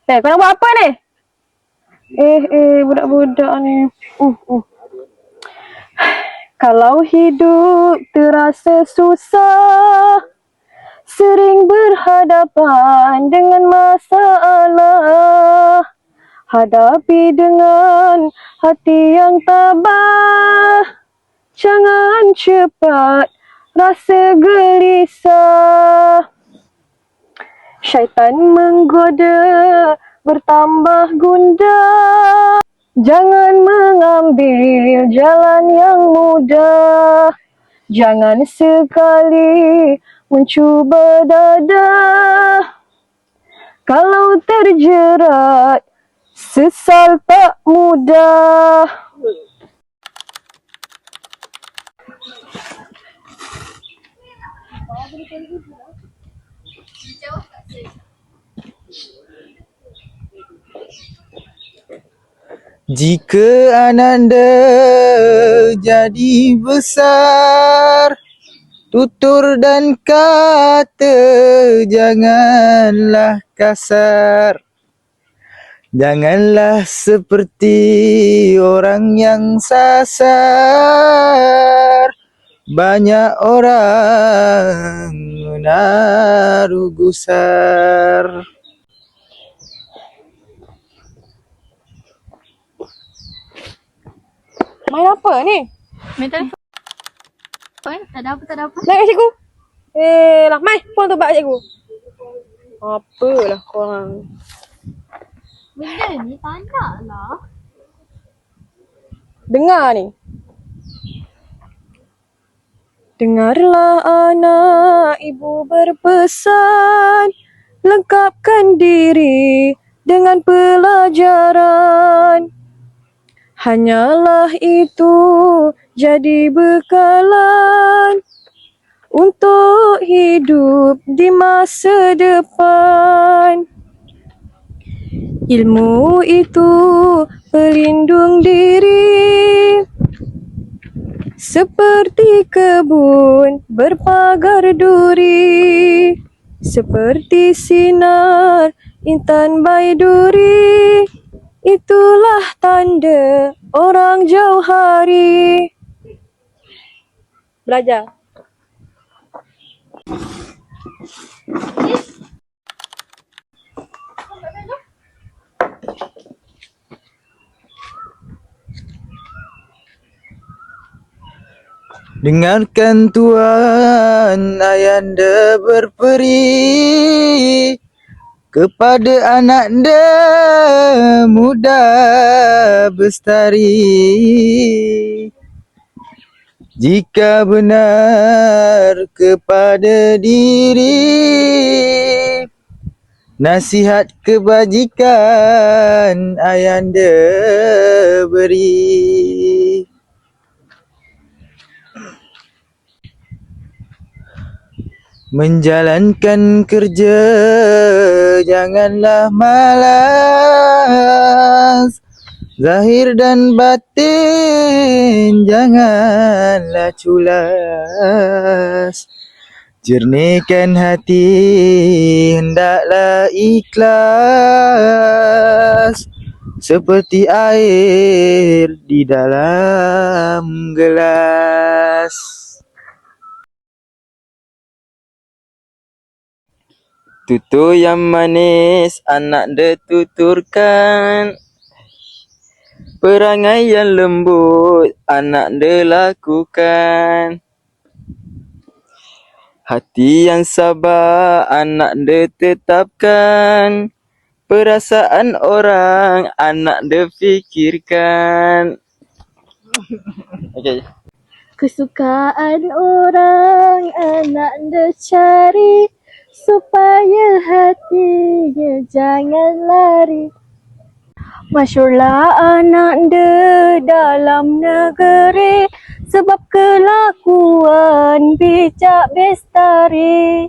Kau nak buat apa ni? Budak-budak ni. Kalau hidup terasa susah, sering berhadapan dengan masalah, hadapi dengan hati yang tabah. Jangan cepat rasa gelisah. Syaitan menggoda bertambah gundah. Jangan mengambil jalan yang mudah. Jangan sekali mencuba dadah. Kalau terjerat, sesal tak mudah. Jika ananda jadi besar, tutur dan kata janganlah kasar. Janganlah seperti orang yang sasar. Banyak orang menaruh gusar. Main apa ni? Main telefon. Tak ada apa. Naik kat cikgu. Lah main. Phone tu bak cikgu. Apalah korang. Benda ni tak nak lah. Dengar ni. Dengarlah anak ibu berpesan, lengkapkan diri dengan pelajaran. Hanyalah itu jadi bekalan untuk hidup di masa depan. Ilmu itu pelindung diri, seperti kebun berpagar duri, seperti sinar intan baiduri. Itulah tanda orang jauh hari. Belajar. Dengarkan tuan ayanda berperi kepada ananda muda bestari. Jika benar kepada diri, nasihat kebajikan ayanda beri. Menjalankan kerja janganlah malas, zahir dan batin janganlah culas. Jernihkan hati hendaklah ikhlas, seperti air di dalam gelas. Tutur yang manis anak dia tuturkan, perangai yang lembut anak dia lakukan. Hati yang sabar anak dia tetapkan, perasaan orang anak dia fikirkan. Okay. Kesukaan orang anak dia cari, supaya hatinya jangan lari. Masyurlah anak dia dalam negeri, sebab kelakuan bijak bestari.